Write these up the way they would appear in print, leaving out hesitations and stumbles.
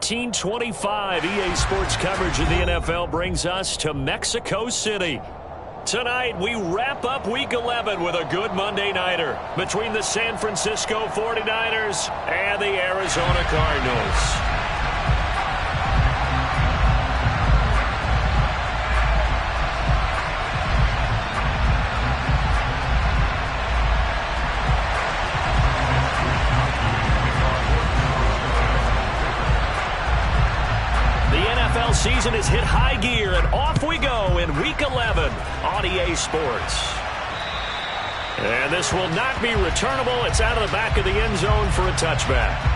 13:25. EA Sports coverage of the NFL brings us to Mexico City. Tonight, we wrap up Week 11 with a good Monday Nighter between the San Francisco 49ers and the Arizona Cardinals. Season has hit high gear, and off we go in Week 11 on EA Sports. And this will not be returnable. It's out of the back of the end zone for a touchback.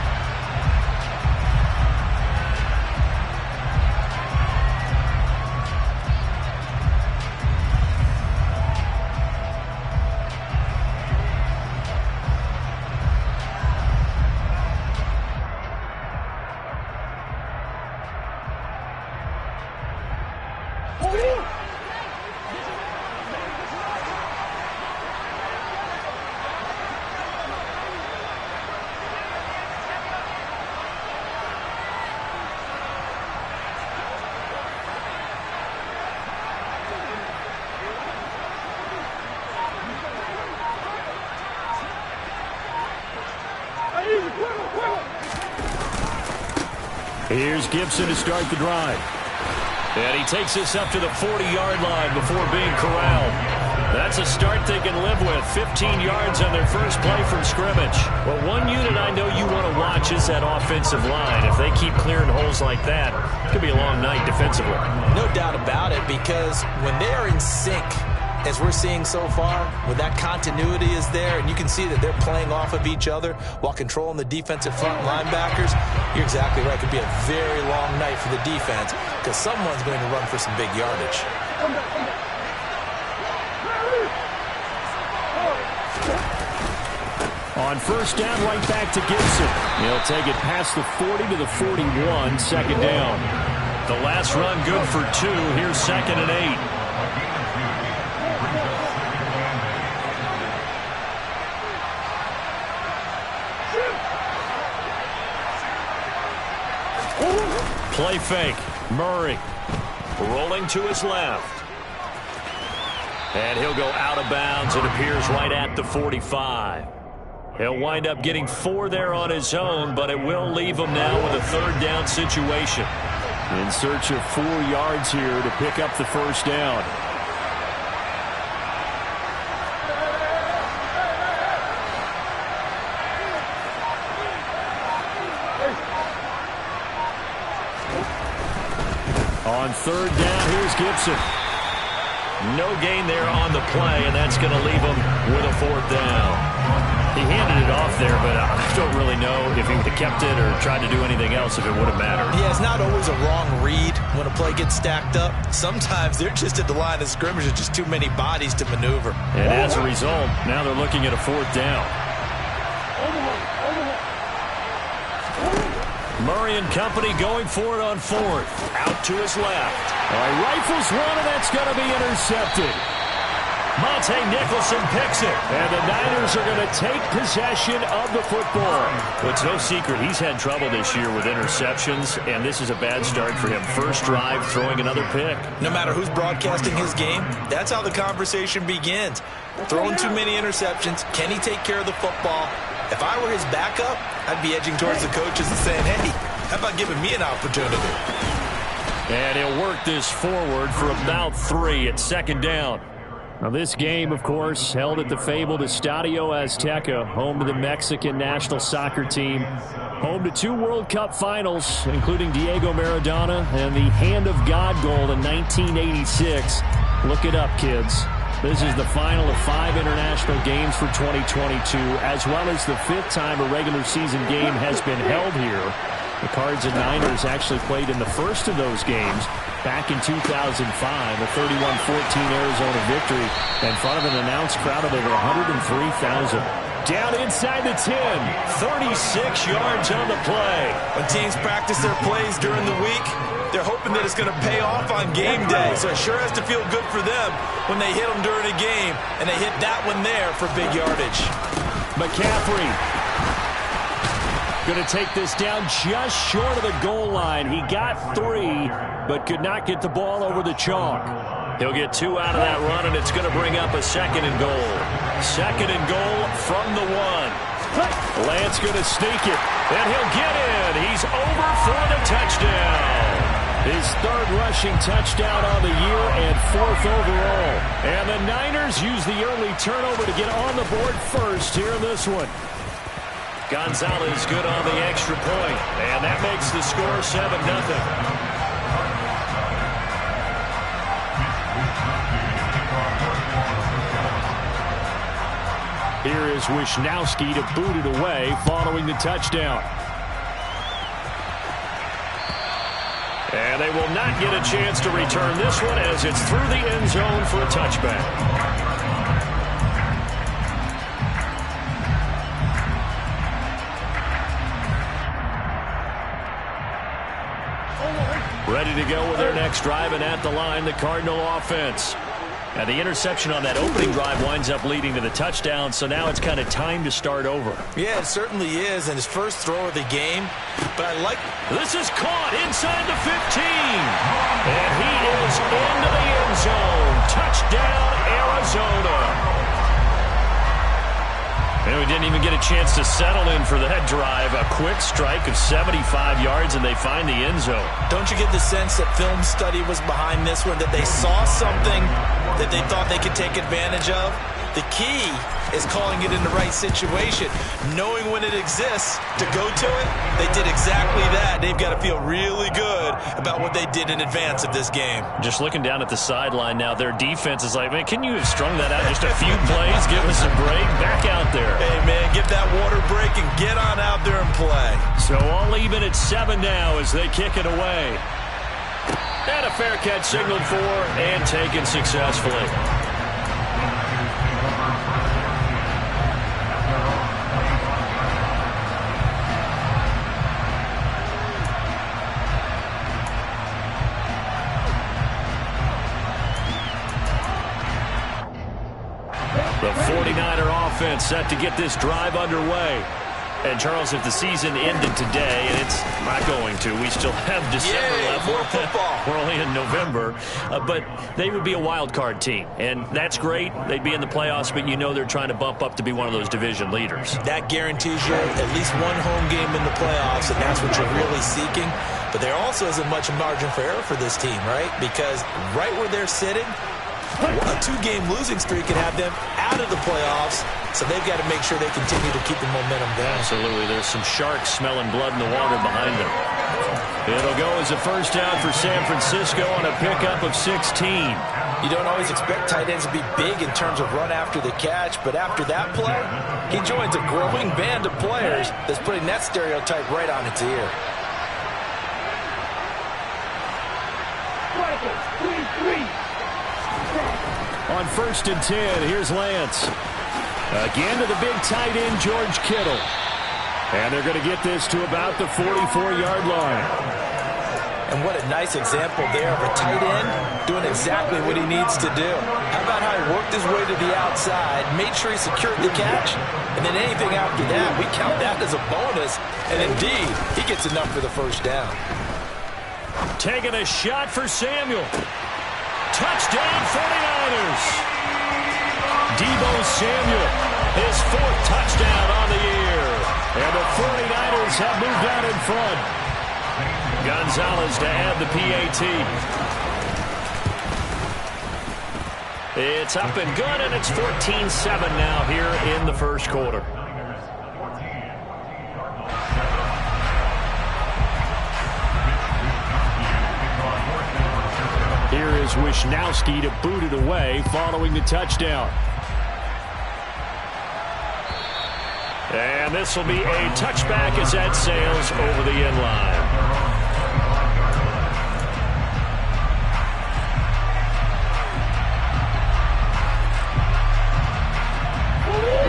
Here's Gibson to start the drive. And he takes this up to the 40-yard line before being corralled. That's a start they can live with. 15 yards on their first play from scrimmage. Well, one unit I know you want to watch is that offensive line. If they keep clearing holes like that, it could be a long night defensively. No doubt about it, because when they're in sync, as we're seeing so far, when that continuity is there and you can see that they're playing off of each other while controlling the defensive front linebackers, you're exactly right. It could be a very long night for the defense because someone's going to run for some big yardage. On first down, right back to Gibson. He'll take it past the 40 to the 41, second down. The last run good for 2. Here's 2nd and 8. Play fake. Murray rolling to his left. And he'll go out of bounds. It appears right at the 45. He'll wind up getting 4 there on his own, but it will leave him now with a 3rd down situation. In search of 4 yards here to pick up the first down. On 3rd down, here's Gibson. No gain there on the play, and that's going to leave him with a 4th down. He handed it off there, but I don't really know if he would have kept it or tried to do anything else if it would have mattered. Yeah, it's not always a wrong read when a play gets stacked up. Sometimes they're just at the line of scrimmage with just too many bodies to maneuver. And as a result, now they're looking at a 4th down. Murray and company going for it on 4th. Out to his left. Rifles one, and that's going to be intercepted. Monte Nicholson picks it. And the Niners are going to take possession of the football. Well, it's no secret he's had trouble this year with interceptions, and this is a bad start for him. First drive, throwing another pick. No matter who's broadcasting his game, that's how the conversation begins. Throwing too many interceptions. Can he take care of the football? If I were his backup, I'd be edging towards the coaches and saying, hey, how about giving me an opportunity? And he'll work this forward for about 3 at 2nd down. Now this game, of course, held at the fabled Estadio Azteca, home to the Mexican national soccer team. Home to 2 World Cup finals, including Diego Maradona and the Hand of God goal in 1986. Look it up, kids. This is the final of 5 international games for 2022, as well as the 5th time a regular season game has been held here. The Cards and Niners actually played in the first of those games back in 2005, a 31-14 Arizona victory in front of an announced crowd of over 103,000. Down inside the 10, 36 yards on the play. When teams practice their plays during the week, they're hoping that it's going to pay off on game day. So it sure has to feel good for them when they hit them during a game, and they hit that one there for big yardage. McCaffrey. going to take this down just short of the goal line. He got 3, but could not get the ball over the chalk. He'll get 2 out of that run, and it's going to bring up a 2nd and goal. 2nd and goal from the 1. Lance going to sneak it, and he'll get in. He's over for the touchdown. His 3rd rushing touchdown on the year and 4th overall. And the Niners use the early turnover to get on the board first here in this one. Gonzalez good on the extra point, and that makes the score 7-0. Here is Wishnowsky to boot it away following the touchdown. And they will not get a chance to return this one as it's through the end zone for a touchback. Ready to go with their next drive, and at the line, the Cardinal offense. And the interception on that opening drive winds up leading to the touchdown, so now it's kind of time to start over. Yeah, it certainly is, and his first throw of the game. But I like... This is caught inside the 15. And he is into the end zone. Touchdown, Arizona. And we didn't even get a chance to settle in for that drive. A quick strike of 75 yards, and they find the end zone. Don't you get the sense that film study was behind this one, that they saw something that they thought they could take advantage of? The key is calling it in the right situation, knowing when it exists to go to it. They did exactly that. They've got to feel really good about what they did in advance of this game. Just looking down at the sideline now, their defense is like, man, can you have strung that out just a few plays? Give us a break. Back out there. Hey, man, get that water break and get on out there and play. So all even at 7 now as they kick it away. And a fair catch signaled for and taken successfully. The 49er offense set to get this drive underway. And, Charles, if the season ended today, and it's not going to, we still have December left. More football. We're only in November. But they would be a wild card team. And that's great. They'd be in the playoffs, but you know they're trying to bump up to be one of those division leaders. That guarantees you at least one home game in the playoffs, and that's what you're really seeking. But there also isn't much margin for error for this team, right? Because right where they're sitting, a 2-game losing streak can have them out of the playoffs, so they've got to make sure they continue to keep the momentum going. Absolutely. There's some sharks smelling blood in the water behind them. It'll go as a first down for San Francisco on a pickup of 16. You don't always expect tight ends to be big in terms of run after the catch, but after that play, he joins a growing band of players that's putting that stereotype right on its ear. On 1st and 10, here's Lance. Again to the big tight end, George Kittle. And they're going to get this to about the 44-yard line. And what a nice example there of a tight end doing exactly what he needs to do. How about how he worked his way to the outside, made sure he secured the catch, and then anything after that, we count that as a bonus. And indeed, he gets enough for the first down. Taking a shot for Samuel. Touchdown 49ers. Deebo Samuel, his 4th touchdown on the year. And the 49ers have moved out in front. Gonzalez to add the PAT. It's up and good, and it's 14-7 now here in the first quarter. Here is Wishnowsky to boot it away following the touchdown. And this will be a touchback as that sails over the end line.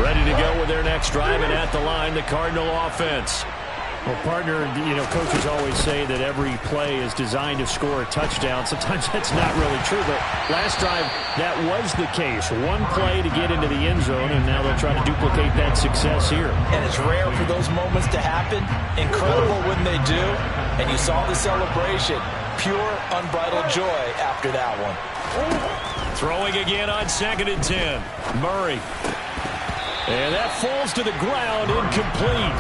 Ready to go with their next drive, and at the line, the Cardinal offense. Well, partner, coaches always say that every play is designed to score a touchdown. Sometimes that's not really true, but last drive, that was the case. One play to get into the end zone, and now they'll try to duplicate that success here. And it's rare for those moments to happen. Incredible when they do. And you saw the celebration. Pure, unbridled joy after that one. Throwing again on 2nd and 10. Murray. And that falls to the ground, incomplete.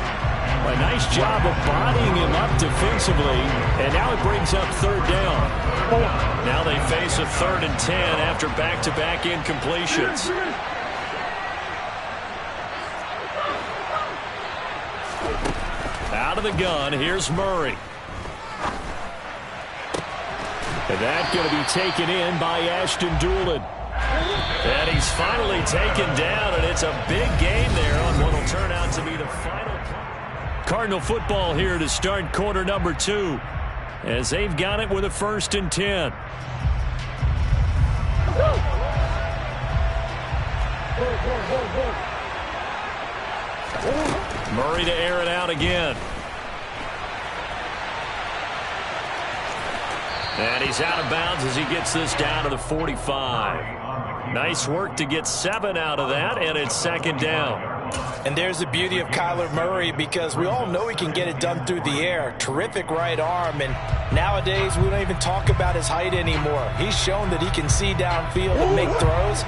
A nice job of bodying him up defensively, and now it brings up 3rd down. Now they face a 3rd and 10 after back-to-back incompletions. Out of the gun, here's Murray. And that's going to be taken in by Ashton Dulin. And he's finally taken down, and it's a big game there on what will turn out to be the final play. Cardinal football here to start quarter number 2 as they've got it with a 1st and 10. Murray to air it out again. And he's out of bounds as he gets this down to the 45. Nice work to get 7 out of that, and it's 2nd down. And there's the beauty of Kyler Murray, because we all know he can get it done through the air. Terrific right arm, and nowadays we don't even talk about his height anymore. He's shown that he can see downfield and make throws,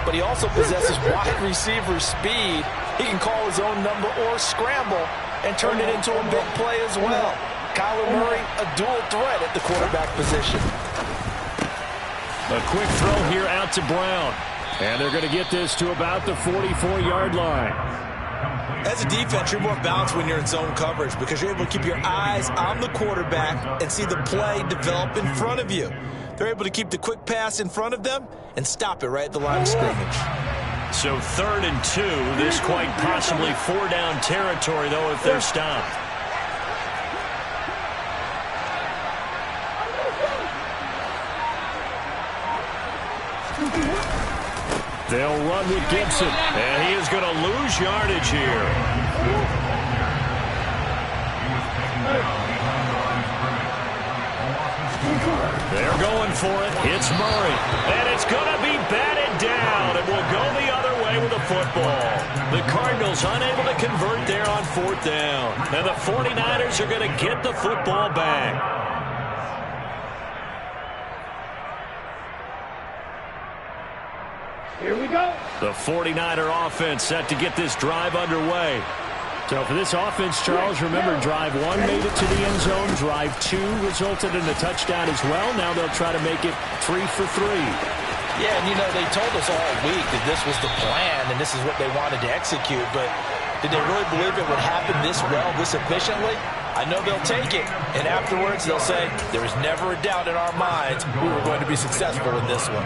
but he also possesses wide receiver speed. He can call his own number or scramble and turn it into a big play as well. Kyler Murray, a dual threat at the quarterback position. A quick throw here out to Brown. And they're going to get this to about the 44-yard line. As a defense, you're more balanced when you're in zone coverage because you're able to keep your eyes on the quarterback and see the play develop in front of you. They're able to keep the quick pass in front of them and stop it right at the line of scrimmage. So 3rd and 2, this quite possibly 4-down territory, though, if they're stopped. They'll run with Gibson, and he is going to lose yardage here. They're going for it. It's Murray, and it's going to be batted down, and will go the other way with the football. The Cardinals unable to convert there on 4th down, and the 49ers are going to get the football back. Here we go. The 49er offense set to get this drive underway. So for this offense, Charles, remember, drive 1 made it to the end zone. Drive 2 resulted in a touchdown as well. Now they'll try to make it 3 for 3. Yeah, and they told us all week that this was the plan and this is what they wanted to execute. But did they really believe it would happen this well, this efficiently? I know they'll take it. And afterwards, they'll say, there was never a doubt in our minds we were going to be successful in this one.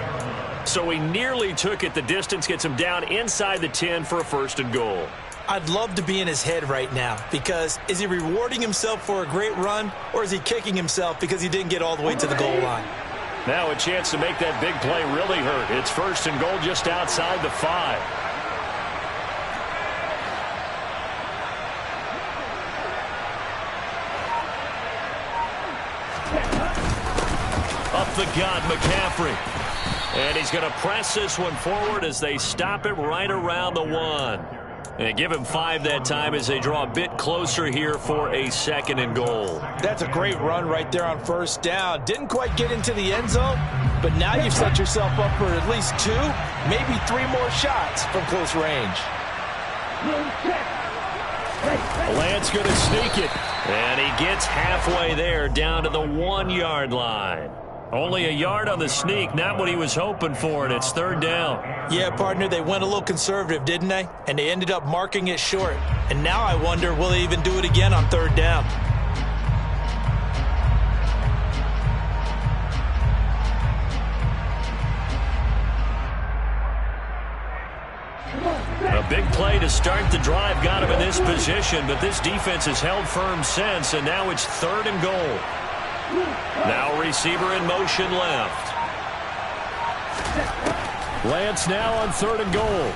So he nearly took it the distance, gets him down inside the 10 for a 1st and goal. I'd love to be in his head right now, because is he rewarding himself for a great run, or is he kicking himself because he didn't get all the way to the goal line? Now a chance to make that big play really hurt. It's 1st and goal just outside the 5. Up the gut, McCaffrey. And he's going to press this one forward as they stop it right around the 1. And give him 5 that time as they draw a bit closer here for a 2nd and goal. That's a great run right there on 1st down. Didn't quite get into the end zone, but now you've set yourself up for at least 2, maybe 3 more shots from close range. Lance going to sneak it. And he gets halfway there down to the 1-yard line. Only a yard on the sneak, not what he was hoping for, and it's 3rd down. Yeah, partner, they went a little conservative, didn't they? And they ended up marking it short. And now I wonder, will they even do it again on 3rd down? A big play to start the drive got him in this position, but this defense has held firm since, and now it's 3rd and goal. Now receiver in motion left. Lance now on 3rd and goal.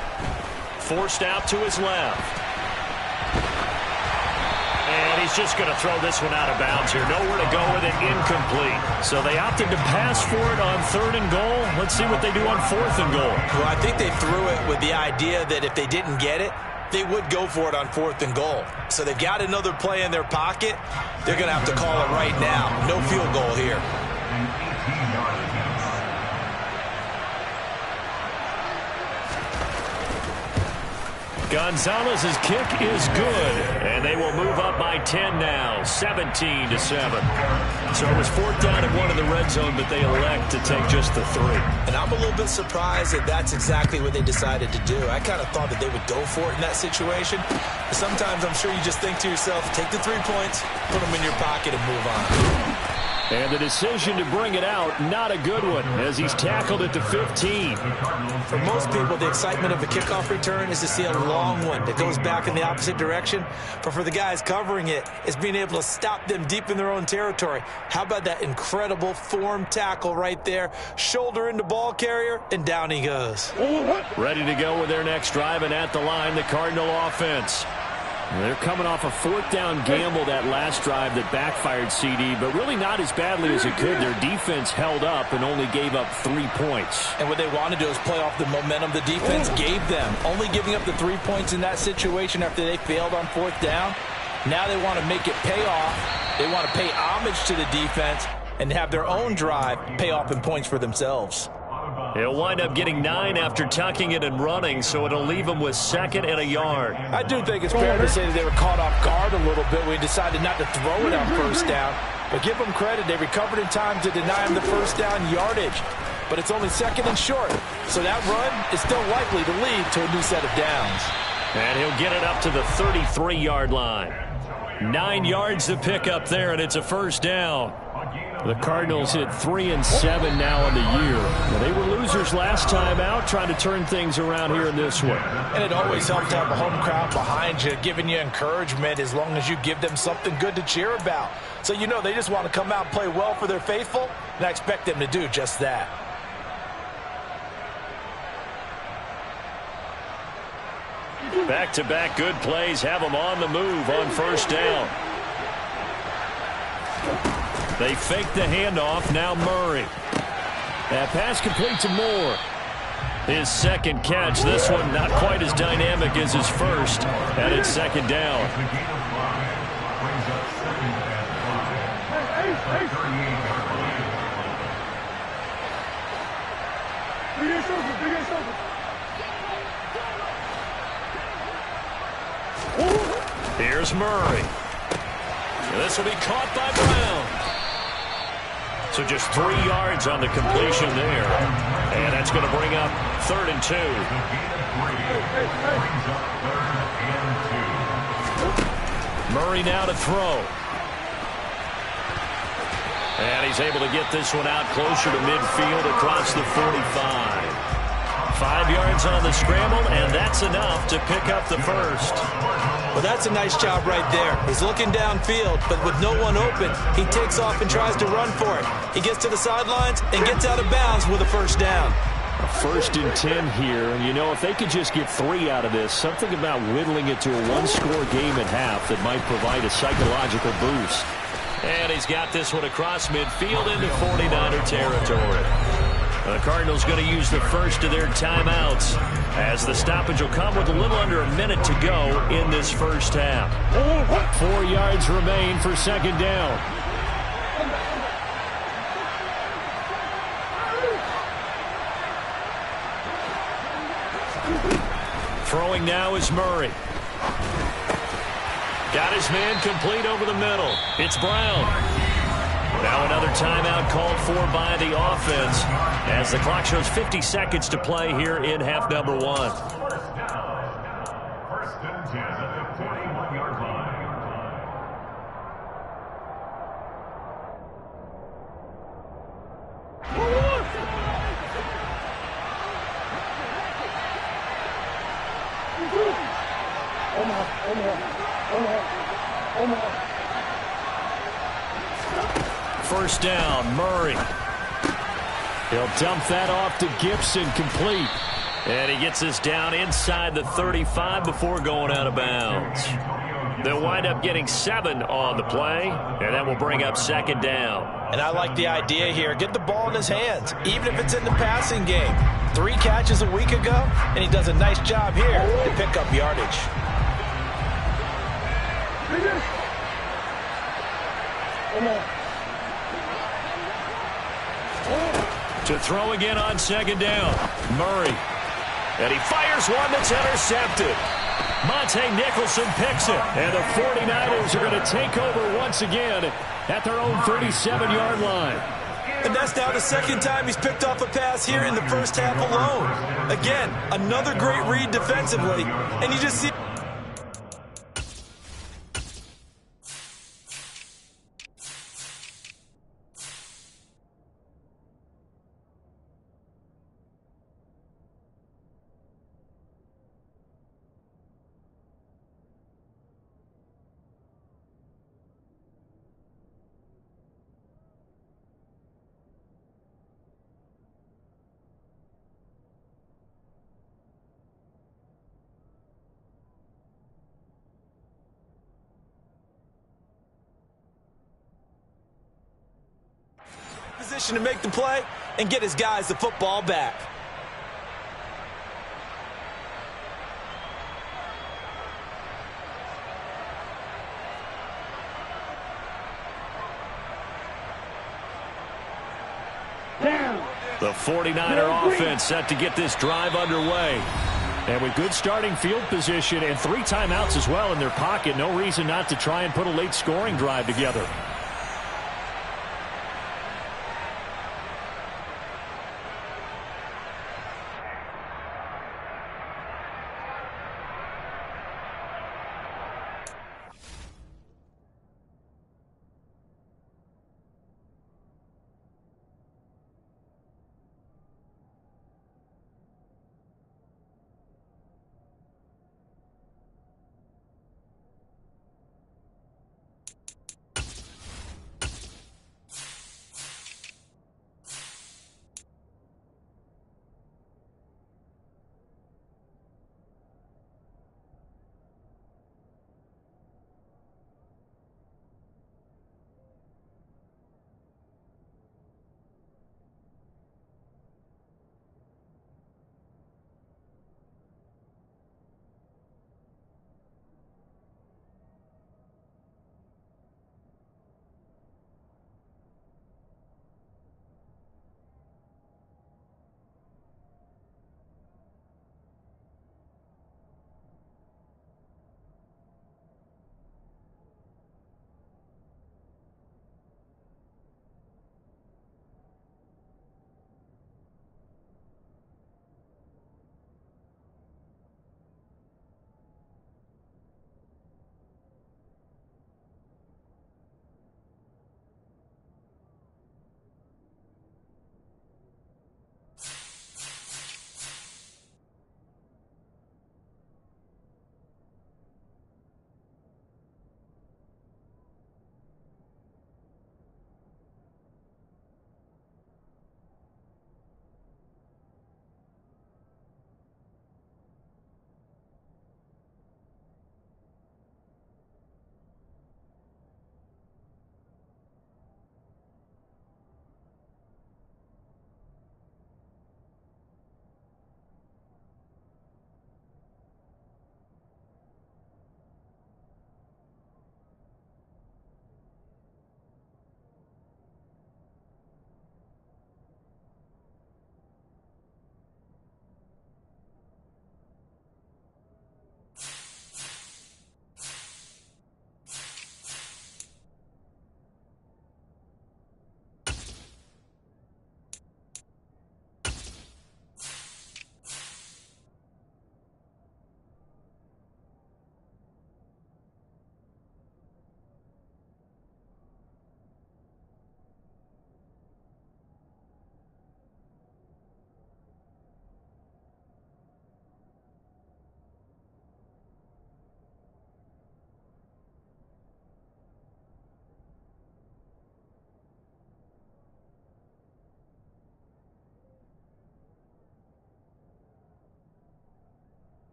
Forced out to his left. And he's just going to throw this one out of bounds here. Nowhere to go with it, incomplete. So they opted to pass for it on 3rd and goal. Let's see what they do on 4th and goal. Well, I think they threw it with the idea that if they didn't get it, they would go for it on 4th and goal. So they've got another play in their pocket. They're going to have to call it right now. No field goal here. Gonzalez's kick is good, and they will move up by 10 now, 17-7. So it was 4th down and 1 in the red zone, but they elect to take just the 3. And I'm a little bit surprised that that's exactly what they decided to do. I kind of thought that they would go for it in that situation. But sometimes I'm sure you just think to yourself, take the 3 points, put them in your pocket, and move on. And the decision to bring it out, not a good one, as he's tackled at the 15. For most people, the excitement of a kickoff return is to see a long one that goes back in the opposite direction. But for the guys covering it, it's being able to stop them deep in their own territory. How about that incredible form tackle right there? Shoulder into ball carrier, and down he goes. Ready to go with their next drive, and at the line, the Cardinal offense. They're coming off a 4th down gamble that last drive that backfired, CD, but really not as badly as it could. Their defense held up and only gave up 3 points. And what they want to do is play off the momentum the defense gave them. Only giving up the 3 points in that situation after they failed on 4th down. Now they want to make it pay off. They want to pay homage to the defense and have their own drive pay off in points for themselves. He'll wind up getting 9 after tucking it and running, so it'll leave him with 2nd and a yard. I do think it's fair to say that they were caught off guard a little bit when he decided not to throw it on 1st down. But give them credit. They recovered in time to deny him the 1st down yardage. But it's only 2nd and short. So that run is still likely to lead to a new set of downs. And he'll get it up to the 33-yard line. 9 yards to pick up there, and it's a 1st down. The Cardinals hit 3-7 now on the year. Well, they were losers last time out, trying to turn things around here in this one. And it always helps to have a home crowd behind you, giving you encouragement as long as you give them something good to cheer about. So you know they just want to come out and play well for their faithful, and I expect them to do just that. Back-to-back good plays have them on the move on 1st down. They fake the handoff, now Murray. That pass complete to Moore. His 2nd catch, this one not quite as dynamic as his first, and it's 2nd down. Here's Murray. This will be caught by Brown. So just 3 yards on the completion there. And that's going to bring up 3rd and 2. Murray now to throw. And he's able to get this one out closer to midfield across the 45. 5 yards on the scramble, and that's enough to pick up the 1st. Well, that's a nice job right there. He's looking downfield, but with no one open, he takes off and tries to run for it. He gets to the sidelines and gets out of bounds with a 1st down. A 1st and 10 here, and you know, if they could just get 3 out of this, something about whittling it to a 1-score game at half that might provide a psychological boost. And he's got this one across midfield into 49er territory. The Cardinals going to use the first of their timeouts, as the stoppage will come with a little under a minute to go in this 1st half. 4 yards remain for 2nd down. Throwing now is Murray. Got his man complete over the middle. It's Brown. Now another timeout called for by the offense, as the clock shows 50 seconds to play here in half number 1. 1st and 10 at the 41-yard line. First down, Murray. He'll dump that off to Gibson, complete. And he gets this down inside the 35 before going out of bounds. They'll wind up getting 7 on the play, and that will bring up second down. And I like the idea here. Get the ball in his hands, even if it's in the passing game. 3 catches a week ago, and he does a nice job here to pick up yardage. To throw again on second down, Murray. And he fires one that's intercepted. Monte Nicholson picks it. And the 49ers are going to take over once again at their own 37-yard line. And that's now the second time he's picked off a pass here in the first half alone. Again, another great read defensively. And you just see... position to make the play and get his guys the football back. The 49er offense set to get this drive underway. And with good starting field position and 3 timeouts as well in their pocket, no reason not to try and put a late scoring drive together.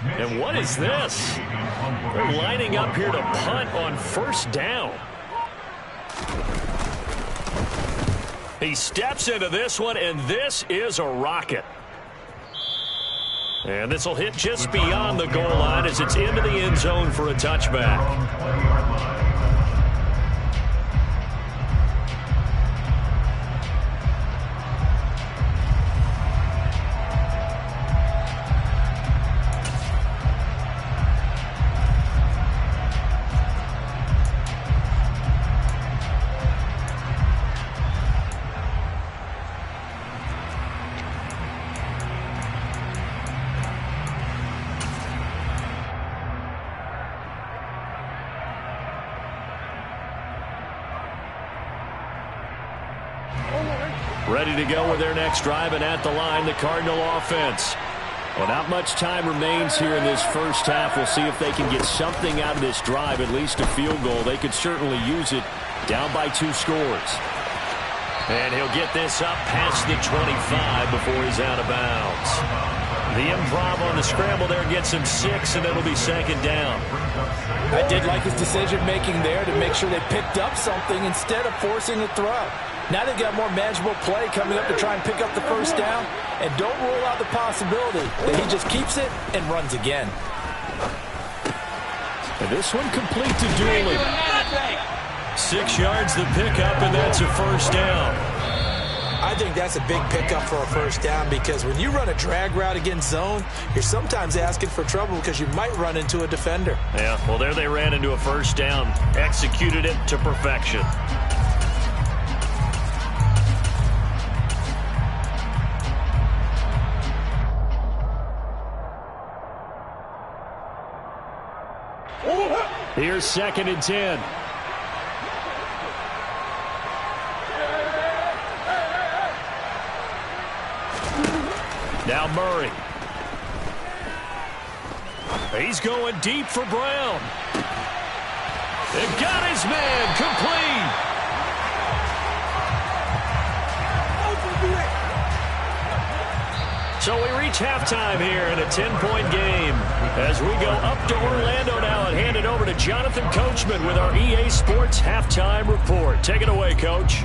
And what is this? They're lining up here to punt on first down. He steps into this one, and this is a rocket. And this will hit just beyond the goal line as it's into the end zone for a touchback. Ready to go with their next drive, and at the line, the Cardinal offense. Well, not much time remains here in this first half. We'll see if they can get something out of this drive, at least a field goal. They could certainly use it down by 2 scores. And he'll get this up past the 25 before he's out of bounds. The improv on the scramble there gets him 6, and it'll be second down. I did like his decision-making there to make sure they picked up something instead of forcing a throw. Now they've got more manageable play coming up to try and pick up the first down, and don't rule out the possibility that he just keeps it and runs again. And this one complete to Dooley. 6 yards the pickup, and that's a first down. I think that's a big pickup for a first down, because when you run a drag route against zone, you're sometimes asking for trouble because you might run into a defender. Yeah, well, there they ran into a first down, executed it to perfection. Here's 2nd and 10. Now Murray. He's going deep for Brown. And got his man complete. So we reach halftime here in a 10-point game as we go up to Orlando now and hand it over to Jonathan Coachman with our EA Sports Halftime Report. Take it away, Coach.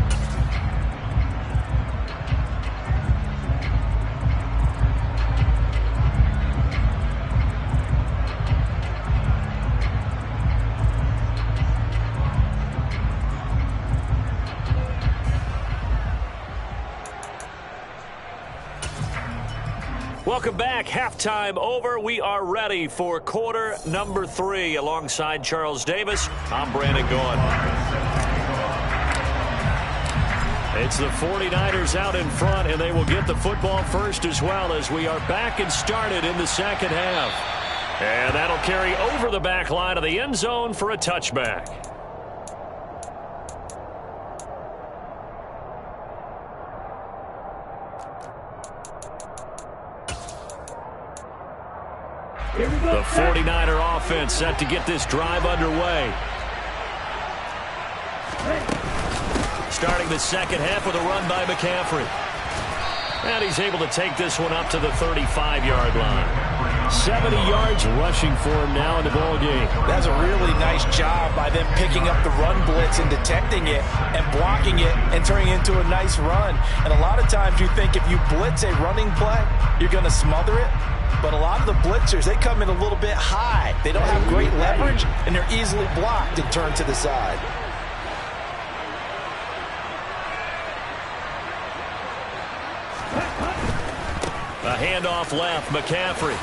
Welcome back. Halftime over. We are ready for quarter number 3. Alongside Charles Davis, I'm Brandon Gaughan. It's the 49ers out in front, and they will get the football first as well as we are back and started in the second half. And that'll carry over the back line of the end zone for a touchback. The 49er offense set to get this drive underway. Starting the second half with a run by McCaffrey. And he's able to take this one up to the 35-yard line. 70 yards rushing for him now in the ball game. That's a really nice job by them picking up the run blitz and detecting it and blocking it and turning it into a nice run. And a lot of times you think if you blitz a running play, you're going to smother it. But a lot of the blitzers, they come in a little bit high. They don't have great leverage, and they're easily blocked and turned to the side. A handoff left, McCaffrey.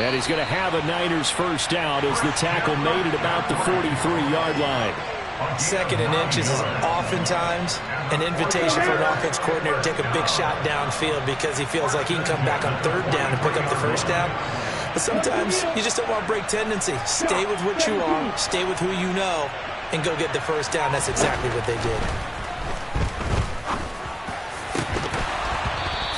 And he's going to have a Niners first down as the tackle made it about the 43-yard line. 2nd and inches is oftentimes an invitation for an offense coordinator to take a big shot downfield because he feels like he can come back on 3rd down and pick up the first down. But sometimes you just don't want to break tendency. Stay with what you are, stay with who you know, and go get the first down. That's exactly what they did.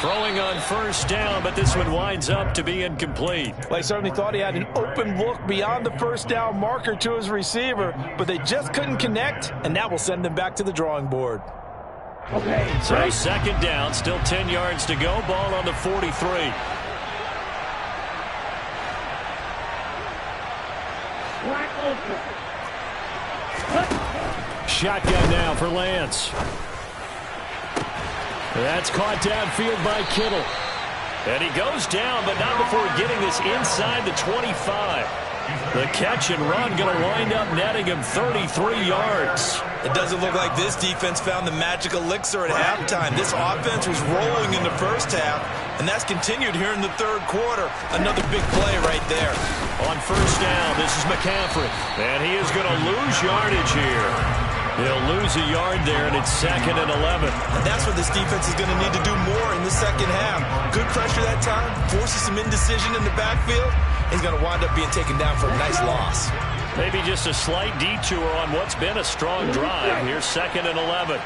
Throwing on first down, but this one winds up to be incomplete. Well, he certainly thought he had an open look beyond the first down marker to his receiver, but they just couldn't connect, and that will send them back to the drawing board. Okay. So second down, still 10 yards to go. Ball on the 43. Shotgun now for Lance. That's caught downfield by Kittle. And he goes down, but not before getting this inside the 25. The catch and run going to wind up netting him 33 yards. It doesn't look like this defense found the magic elixir at halftime. This offense was rolling in the first half, and that's continued here in the third quarter. Another big play right there. On first down, this is McCaffrey. And he is going to lose yardage here. He'll lose a yard there, and it's 2nd and 11. And that's what this defense is going to need to do more in the second half. Good pressure that time, forces some indecision in the backfield. He's going to wind up being taken down for a nice loss. Maybe just a slight detour on what's been a strong drive. Here's 2nd and 11.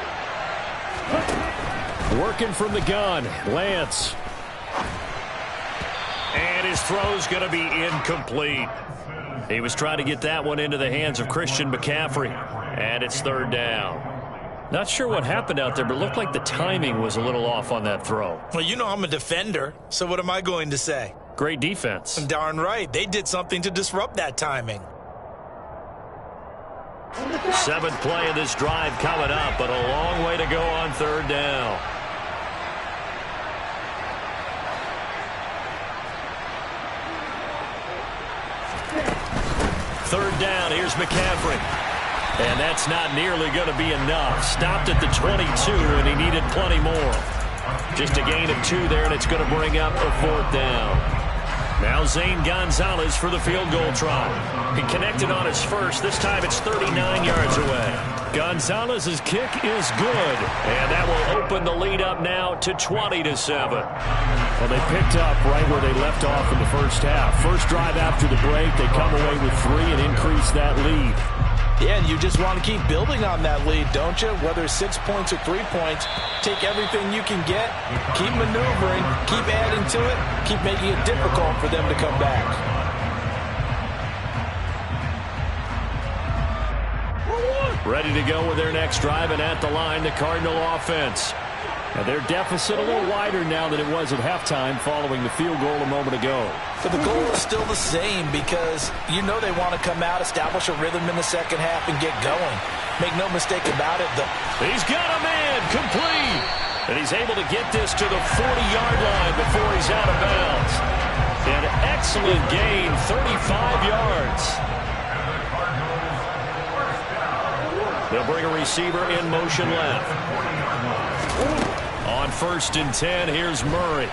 Working from the gun, Lance. And his throw's going to be incomplete. He was trying to get that one into the hands of Christian McCaffrey. And it's 3rd down. Not sure what happened out there, but it looked like the timing was a little off on that throw. Well, you know I'm a defender, so what am I going to say? Great defense. Darn right. They did something to disrupt that timing. 7th play of this drive coming up, but a long way to go on 3rd down. Third down, here's McCaffrey. And that's not nearly going to be enough. Stopped at the 22, and he needed plenty more. Just a gain of 2 there, and it's going to bring up a 4th down. Now Zane Gonzalez for the field goal try. He connected on his first. This time it's 39 yards away. Gonzalez's kick is good, and that will open the lead up now to 20-7. Well, they picked up right where they left off in the first half. First drive after the break, they come away with 3 and increase that lead. Yeah, and you just want to keep building on that lead, don't you? Whether it's 6 points or 3 points, take everything you can get, keep maneuvering, keep adding to it, keep making it difficult for them to come back. Ready to go with their next drive, and at the line, the Cardinal offense. And their deficit a little wider now than it was at halftime following the field goal a moment ago. But the goal is still the same because you know they want to come out, establish a rhythm in the second half, and get going. Make no mistake about it. He's got a man complete. And he's able to get this to the 40-yard line before he's out of bounds. An excellent gain, 35 yards. They'll bring a receiver in motion left. On 1st and 10, here's Murray.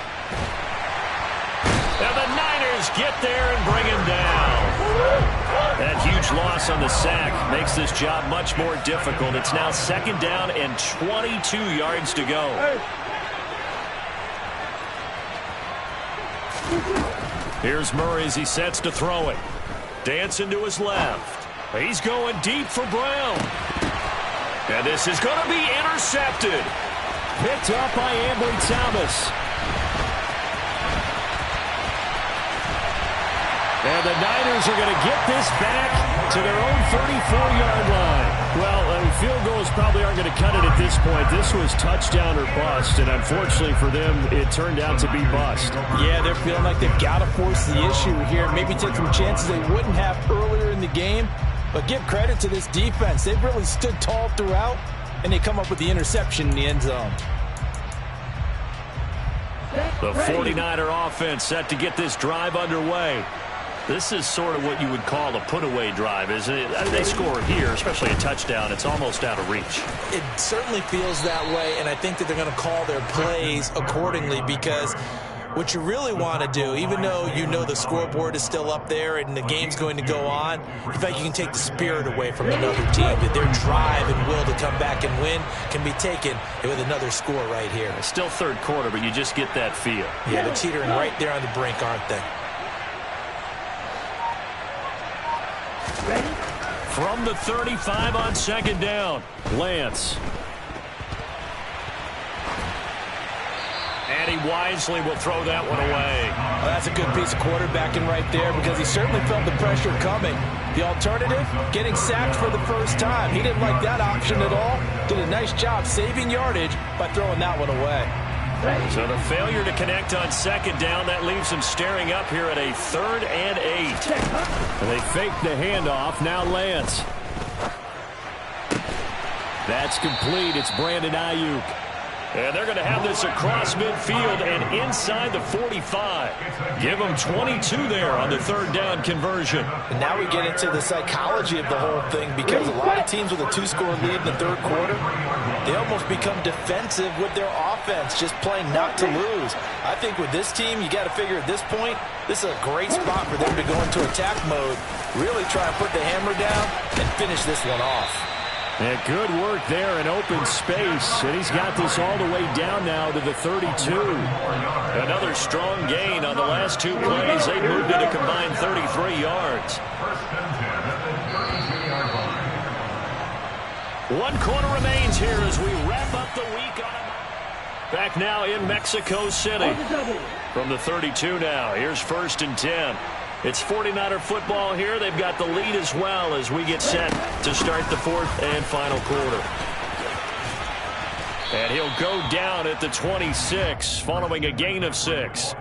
And the Niners get there and bring him down. That huge loss on the sack makes this job much more difficult. It's now 2nd down and 22 yards to go. Here's Murray as he sets to throw it. Dancing to his left. He's going deep for Brown. And this is going to be intercepted. Picked up by Ambry Thomas. And the Niners are going to get this back to their own 34-yard line. Well, field goals probably aren't going to cut it at this point. This was touchdown or bust, and unfortunately for them, it turned out to be bust. Yeah, they're feeling like they've got to force the issue here. Maybe take some chances they wouldn't have earlier in the game. But give credit to this defense. They've really stood tall throughout, and they come up with the interception in the end zone. The 49er offense set to get this drive underway. This is sort of what you would call a put-away drive, isn't it? They score here, especially a touchdown. It's almost out of reach. It certainly feels that way, and I think that they're going to call their plays accordingly because what you really want to do, even though you know the scoreboard is still up there and the game's going to go on, in fact, you can take the spirit away from another team. That their drive and will to come back and win can be taken with another score right here. It's still third quarter, but you just get that feel. Yeah, they're teetering right there on the brink, aren't they? From the 35 on 2nd down, Lance. And he wisely will throw that one away. Well, that's a good piece of quarterbacking right there because he certainly felt the pressure coming. The alternative, getting sacked for the first time. He didn't like that option at all. Did a nice job saving yardage by throwing that one away. So the failure to connect on second down, that leaves them staring up here at a 3rd and 8. And they fake the handoff. Now Lance. That's complete. It's Brandon Ayuk. And they're going to have this across midfield and inside the 45. Give them 22 there on the 3rd down conversion. And now we get into the psychology of the whole thing, because a lot of teams with a 2-score lead in the 3rd quarter, they almost become defensive with their offense, just playing not to lose. I think with this team, you got to figure at this point, this is a great spot for them to go into attack mode, really try and put the hammer down and finish this one off. And good work there in open space. And he's got this all the way down now to the 32. Another strong gain on the last 2 plays. They moved it a combined 33 yards. 1 quarter remains here as we wrap up the week. Back now in Mexico City. From the 32 now. Here's 1st and 10. It's 49er football here. They've got the lead as well as we get set to start the 4th and final quarter. And he'll go down at the 26 following a gain of 6.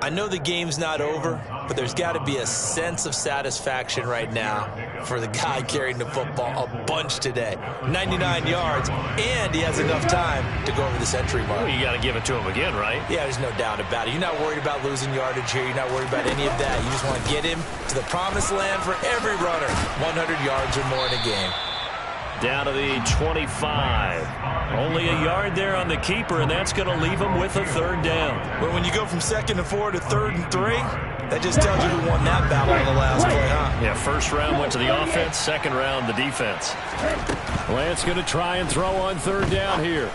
I know the game's not over, but there's got to be a sense of satisfaction right now for the guy carrying the football a bunch today. 99 yards, and he has enough time to go over the century mark. Well, you got to give it to him again, right? Yeah, there's no doubt about it. You're not worried about losing yardage here. You're not worried about any of that. You just want to get him to the promised land for every runner. 100 yards or more in a game. Down to the 25. Only a yard there on the keeper, and that's going to leave him with a 3rd down. But when you go from 2nd and 4 to 3rd and 3, that just tells you who won that battle in the last play, huh? Yeah, 1st round went to the offense, 2nd round the defense. Lance going to try and throw on 3rd down here.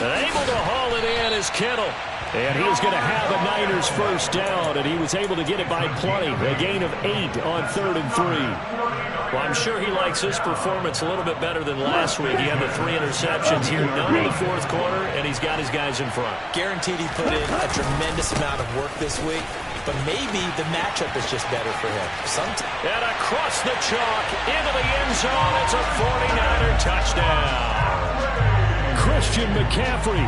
And able to haul it in is Kittle. And he's going to have a Niners 1st down, and he was able to get it by plenty. A gain of 8 on 3rd and 3. Well, I'm sure he likes his performance a little bit better than last week. He had the 3 interceptions here, none in the 4th quarter, and he's got his guys in front. Guaranteed he put in a tremendous amount of work this week, but maybe the matchup is just better for him. And across the chalk, into the end zone, it's a 49er touchdown. Christian McCaffrey,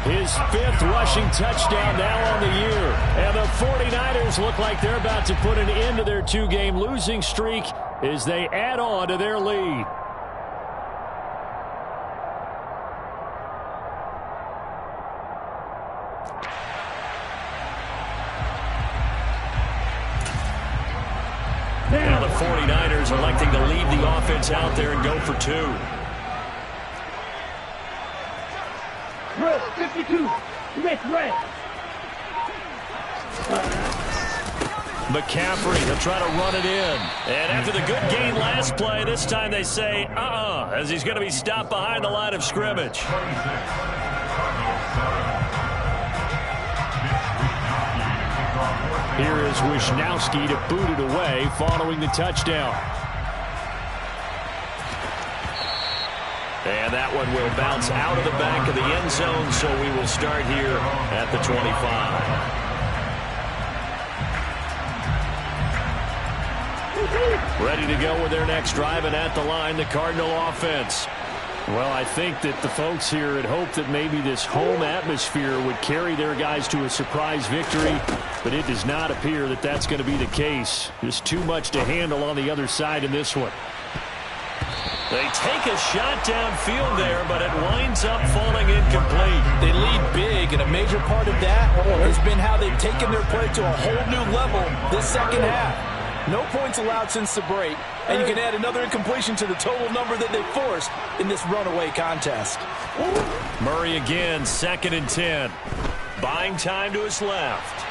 his 5th rushing touchdown now on the year. And the 49ers look like they're about to put an end to their 2-game losing streak as they add on to their lead. Now the 49ers electing to leave the offense out there and go for 2. Red 52. Red. McCaffrey, he'll try to run it in. And after the good gain last play, this time they say, as he's going to be stopped behind the line of scrimmage. Here is Wisnowski to boot it away following the touchdown. And that one will bounce out of the back of the end zone, so we will start here at the 25. Ready to go with their next drive, and at the line, the Cardinal offense. Well, I think that the folks here had hoped that maybe this home atmosphere would carry their guys to a surprise victory, but it does not appear that that's going to be the case. Just too much to handle on the other side in this one. They take a shot downfield there, but it winds up falling incomplete. They lead big, and a major part of that has been how they've taken their play to a whole new level this 2nd half. No points allowed since the break, and you can add another incompletion to the total number that they forced in this runaway contest. Murray again, 2nd and 10. Buying time to his left.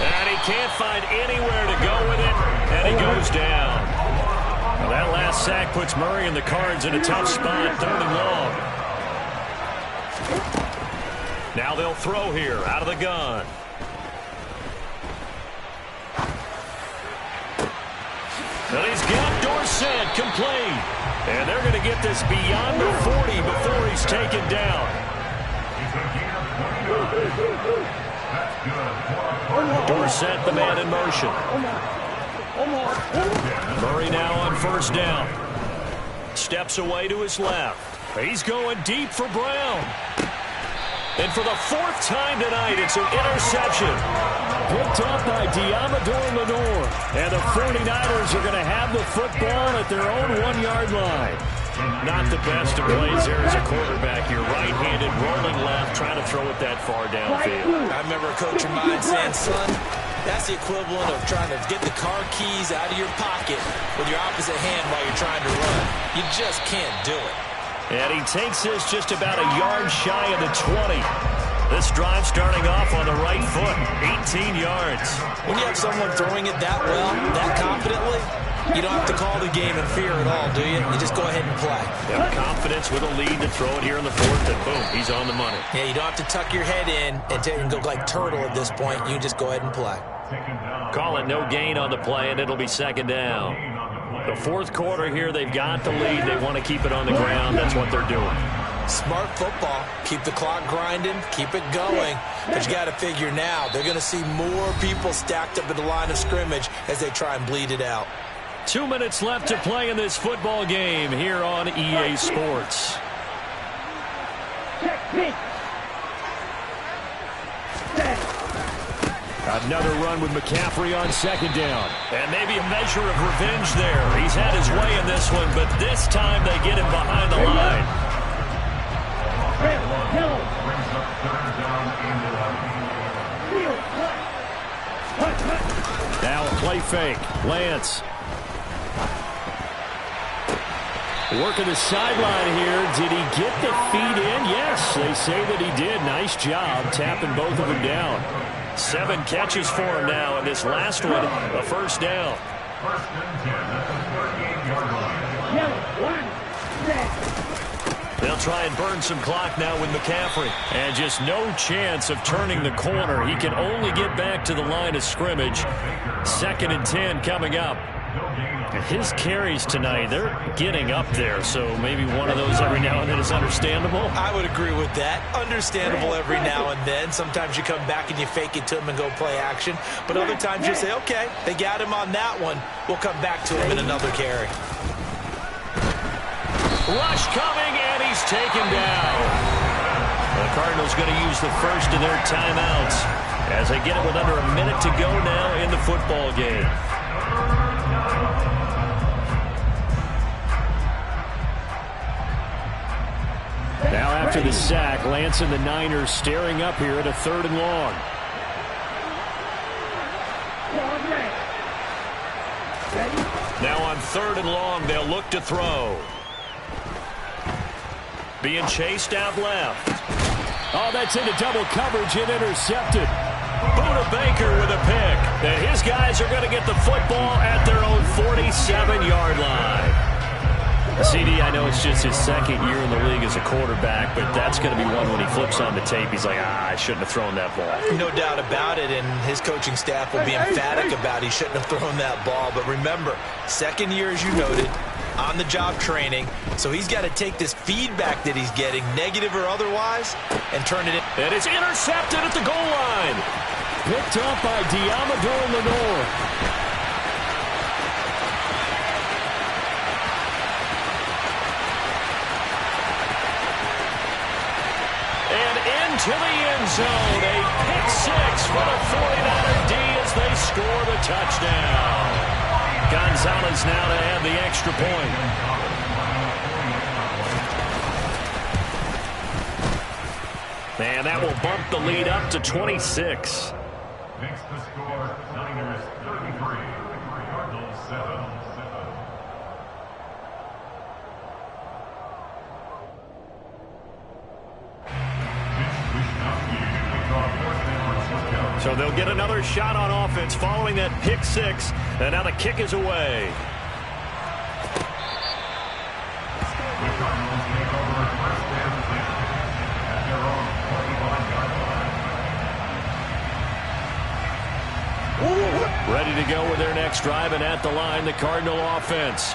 And he can't find anywhere to go with it, and he goes down. Well, that last sack puts Murray and the Cards in a tough spot, 3rd and long. Now they'll throw here, out of the gun. And he's got Dorsett complete. And they're going to get this beyond the 40 before he's taken down. Dorsett, the man in motion. Murray now on 1st down. Steps away to his left. He's going deep for Brown. And for the fourth time tonight, it's an interception. Picked up by Diamador Lenore. And the 49ers are going to have the football at their own 1-yard line. Not the best of plays there as a quarterback. You're right-handed, rolling left, trying to throw it that far downfield. I remember a coach of mine saying, son, that's the equivalent of trying to get the car keys out of your pocket with your opposite hand while you're trying to run. You just can't do it. And he takes this just about a yard shy of the 20. This drive starting off on the right foot, 18 yards. When you have someone throwing it that well, that confidently, you don't have to call the game in fear at all, do you? You just go ahead and play. Have confidence with a lead to throw it here in the fourth, and boom, he's on the money. Yeah, you don't have to tuck your head in and go like turtle at this point. You just go ahead and play. Call it no gain on the play, and it'll be second down. The fourth quarter here, they've got the lead. They want to keep it on the ground. That's what they're doing. Smart football. Keep the clock grinding. Keep it going. But you got to figure now, they're going to see more people stacked up at the line of scrimmage as they try and bleed it out. 2 minutes left to play in this football game here on EA Sports. Another run with McCaffrey on second down. And maybe a measure of revenge there. He's had his way in this one, but this time they get him behind the line. Now a play fake. Lance. Working the sideline here. Did he get the feet in? Yes, they say that he did. Nice job tapping both of them down. 7 catches for him now, and this last one, a first down. First and 10 at the 38-yard line. They'll try and burn some clock now with McCaffrey. And just no chance of turning the corner. He can only get back to the line of scrimmage. 2nd and 10 coming up. His carries tonight, they're getting up there, so maybe one of those every now and then is understandable. I would agree with that. Understandable every now and then. Sometimes you come back and you fake it to him and go play action. But other times you say, okay, they got him on that one. We'll come back to him in another carry. Rush coming, and he's taken down. The Cardinals going to use the first of their timeouts as they get it with under a minute to go now in the football game. Now after the sack, Lance and the Niners staring up here at a 3rd and long. Now on 3rd and long, they'll look to throw. Being chased out left. Oh, that's into double coverage and intercepted. Buda Baker with a pick. And his guys are going to get the football at their own 47-yard line. CD, I know it's just his 2nd year in the league as a quarterback, but that's going to be one when he flips on the tape. He's like, I shouldn't have thrown that ball. No doubt about it, and his coaching staff will be emphatic about he shouldn't have thrown that ball. But remember, 2nd year, as you noted, on-the-job training, so he's got to take this feedback that he's getting, negative or otherwise, and turn it in. And it's intercepted at the goal line. Picked up by Diamador Lenore. To the end zone, a pick 6 for the 49er D as they score the touchdown. Gonzalez now to add the extra point. And that will bump the lead up to 26. Makes the score Niners 33, Cardinals 7. So they'll get another shot on offense following that pick 6. And now the kick is away. The Cardinals take over first and 10 at their own 41-yard line. Ready to go with their next drive, and at the line, the Cardinal offense.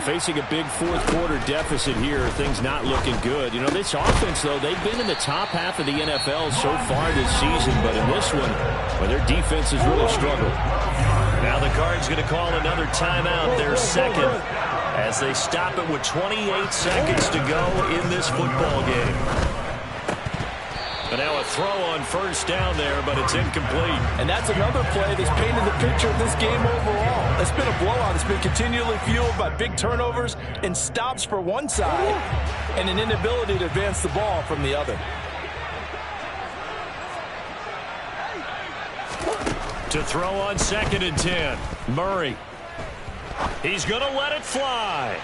Facing a big fourth quarter deficit here, things not looking good. You know, this offense, though, they've been in the top half of the NFL so far this season, but in this one, well, their defense has really struggled. Now the Cards going to call another timeout, their 2nd, as they stop it with 28 seconds to go in this football game. And now a throw on first down there, but it's incomplete. And that's another play that's painted the picture of this game overall. It's been a blowout. It's been continually fueled by big turnovers and stops for one side and an inability to advance the ball from the other. To throw on 2nd and 10. Murray. He's going to let it fly.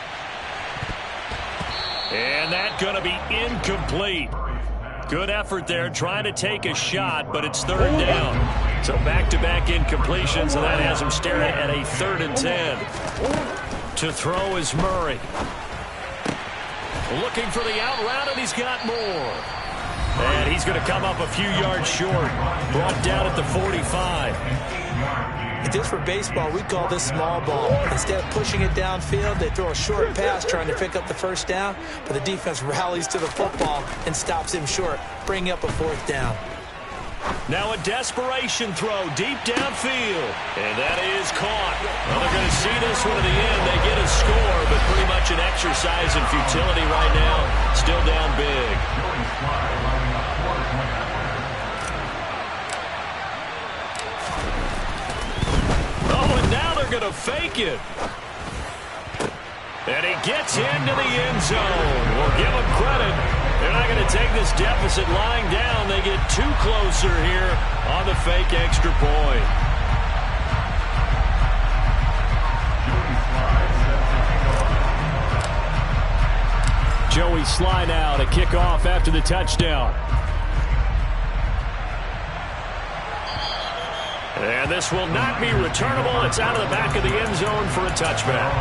And that's going to be incomplete. Good effort there trying to take a shot, but it's 3rd down. So back-to-back incompletions, and that has him staring at a 3rd and 10. To throw is Murray. Looking for the out route, and he's got more. And he's going to come up a few yards short. Brought down at the 45. Just for baseball, we call this small ball. Instead of pushing it downfield, they throw a short pass trying to pick up the first down, but the defense rallies to the football and stops him short, bringing up a 4th down. Now a desperation throw deep downfield, and that is caught. Well, they're going to see this one at the end. They get a score, but pretty much an exercise in futility right now. Still down big. Going to fake it. And he gets into the end zone. We'll give him credit. They're not going to take this deficit lying down. They get 2 closer here on the fake extra point. Joey Sly now to kick off after the touchdown. And this will not be returnable. It's out of the back of the end zone for a touchback.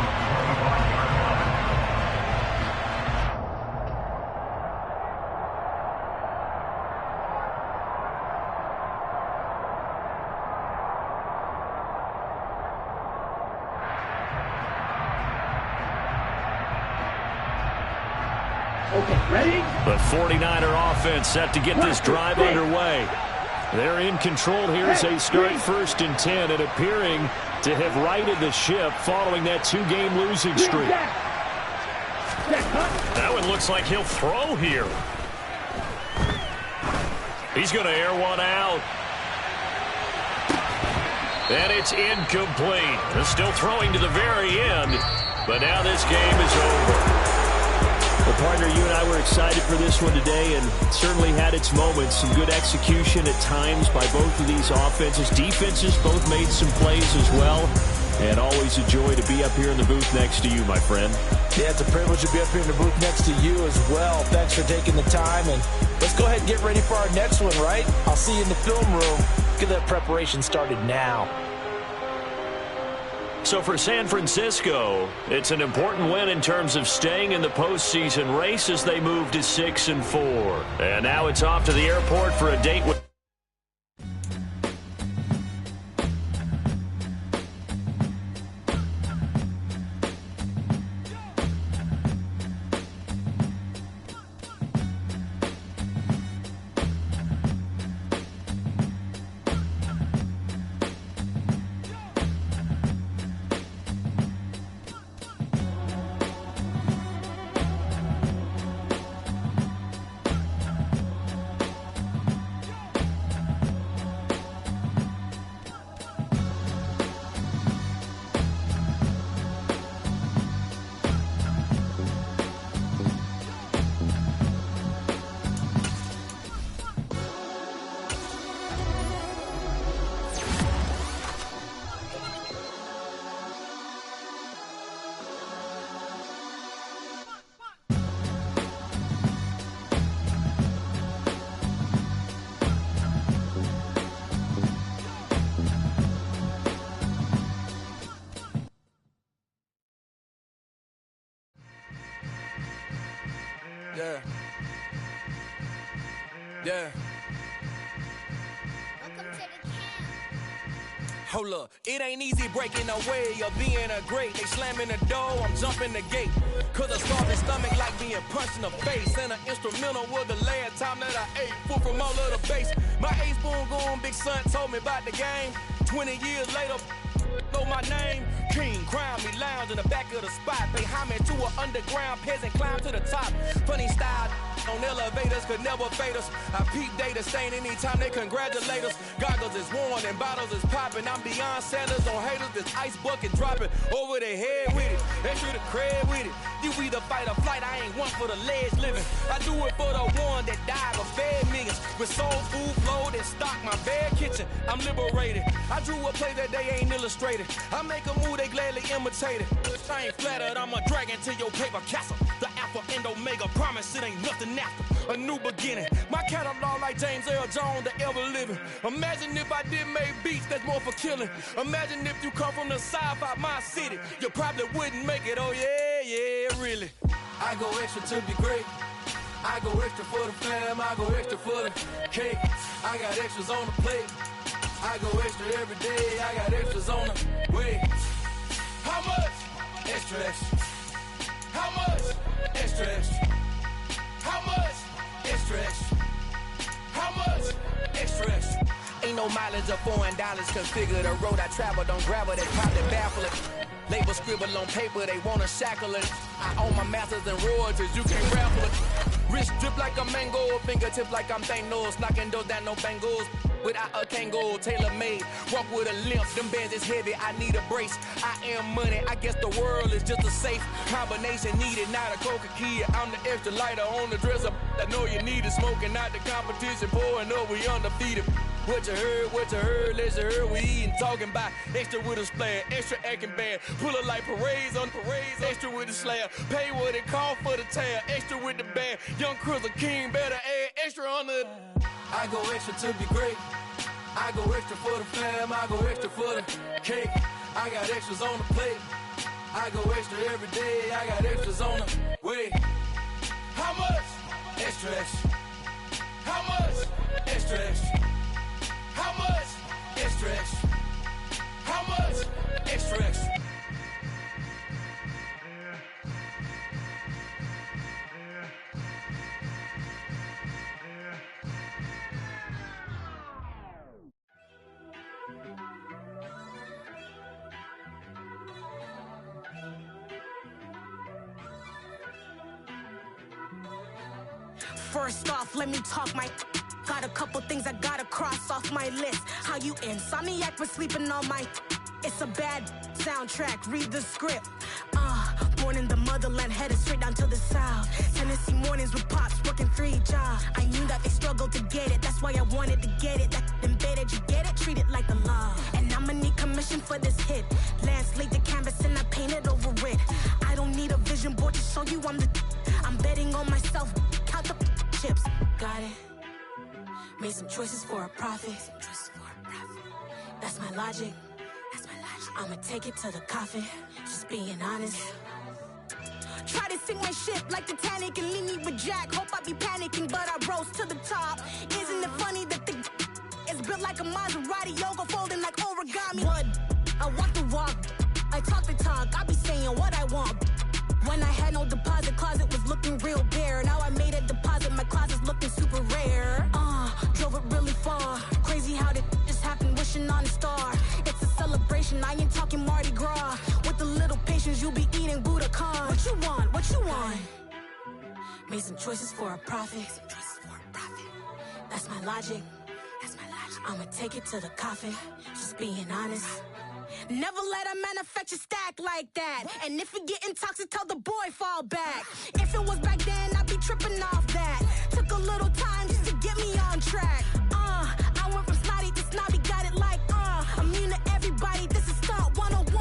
Okay, ready? The 49er offense set to get this drive underway. They're in control here as they start 1st and 10 and appearing to have righted the ship following that 2-game losing streak. That one looks like he'll throw here. He's going to air one out. And it's incomplete. They're still throwing to the very end, but now this game is over. Well, partner, you and I were excited for this one today, and it certainly had its moments. Some good execution at times by both of these offenses. Defenses both made some plays as well. And always a joy to be up here in the booth next to you, my friend. Yeah, it's a privilege to be up here in the booth next to you as well. Thanks for taking the time, and let's go ahead and get ready for our next one, right? I'll see you in the film room. Get that preparation started now. So for San Francisco, it's an important win in terms of staying in the postseason race as they move to 6-4. And now it's off to the airport for a date with... Yeah. Yeah. Hold up, it ain't easy breaking away or being a great. They slamming the door, I'm jumping the gate. Cause a starving stomach like being punched in the face. And an instrumental was the last time that I ate food from all of the base. My A-spoon going, big son told me about the game. 20 years later, know my name. King, crown me, lounge in the back of the spot. Pay homage to an underground peasant, climb to the top. Funny style, on elevators could never fade us. I peep data stain anytime they congratulate us. Goggles is worn and bottles is popping. I'm Deion Sanders on haters, this ice bucket dropping over their head with it. They should have cred with it. You either fight or flight, I ain't one for the ledge living. I do it for the one that died but fed millions. With soul food flow that stock my bad kitchen. I'm liberated. I drew a play that they ain't illustrated. I make a move they gladly imitate it. I ain't flattered, I'm a dragon to your paper castle. The Alpha and Omega promise it ain't nothing after. A new beginning. My catalog like James Earl Jones, the ever living. Imagine if I did make beats that's more for killing. Imagine if you come from the sci-fi, my city. You probably wouldn't make it, oh yeah, really. I go extra to be great. I go extra for the fam, I go extra for the cake. I got extras on the plate. I go extra every day, I got extras on the way. How much? Extra, extra. How much? Extra, extra. How much? Extra, extra. How much? Extra, extra. Ain't no mileage of $4 configure the road I travel. Don't grab it, they probably baffle it. Label scribble on paper, they wanna shackle it. I own my masters and royalties, you can't raffle it. Wrist drip like a mango, fingertips like I'm Thanos. Knocking those down, no bangles. Without a Kango, tailor-made. Walk with a limp, them bands is heavy, I need a brace. I am money, I guess the world is just a safe combination needed, not a coca key. I'm the extra lighter on the dresser. I know you need it, smoking out the competition, pouring up, we undefeated. What you heard, let's heard, we eating, talking about extra with a splash, extra acting bad. Pull it like parades on parades, extra with the slab. Pay what it cost for the tab, extra with the bag. Young Crizzle King, better add extra on the. I go extra to be great. I go extra for the fam, I go extra for the cake. I got extras on the plate. I go extra every day, I got extras on the way. How much? Extra, extra. How much? Extra, extra. How much? Extra, extra. How much? Extra, extra. First off, let me talk my. Got a couple things I gotta cross off my list. How you insomniac for sleeping on my. It's a bad soundtrack, read the script. Born in the motherland, headed straight down to the south. Tennessee mornings with pops, working 3 jobs. I knew that they struggled to get it, that's why I wanted to get it. That embedded, you get it, treat it like the law. And I'ma need commission for this hit. Lance laid the canvas and I painted over it. I don't need a vision board to show you I'm the. I'm betting on myself, count the chips. Got it. Made some choices for a profit. That's my logic. I'ma take it to the coffin. Just being honest. Try to sink my ship like Titanic and leave me with Jack. Hope I be panicking, but I rose to the top. Isn't it funny that the is built like a Maserati, yoga folding like origami? What? I walk the walk. I talk the talk. I be saying what I want. When I had no deposit, closet was looking real bare. Now I made a deposit, my closet's looking super rare. Drove it really far. Crazy how did just happen, wishing on a star. It's a celebration, I ain't talking Mardi Gras. With a little patience, you'll be eating Budokan. What you want? What you want? Made some choices for a profit. That's my logic. I'ma take it to the coffin. Just being honest. Never let a manufacture stack like that. And if it getting toxic, tell the boy fall back. If it was back then, I'd be tripping off that. Took a little time just to get me on track. I went from snotty to snobby, got it like immune to everybody, this is stunt 101.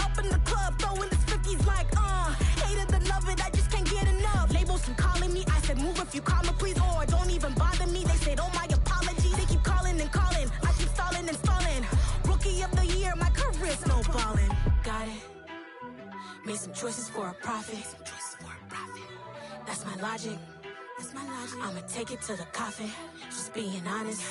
Up in the club, throwing this 50s like hated the love it, I just can't get enough. Labels from calling me, I said move if you call me please, or don't even bother me. They said oh my apologies, they keep calling and calling. I keep stalling and stalling. Rookie of the year, my career snowballing. Got it. Made some choices for a profit. That's my logic. I'ma take it to the coffin. Just being honest.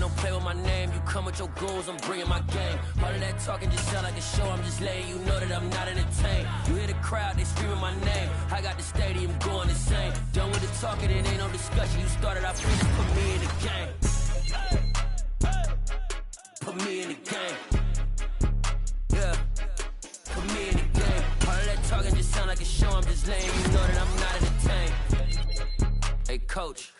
don't play with my name. You come with your goons, I'm bringing my game. All of that talking just sound like a show. I'm just letting you know that I'm not entertained. You hear the crowd, they screaming my name. I got the stadium going insane. Done with the talking, it ain't no discussion. You started, I finished, put me in the game. Put me in the game. Yeah. Put me in the game. All of that talking just sound like a show. I'm just letting you know that I'm not entertained. Hey, coach.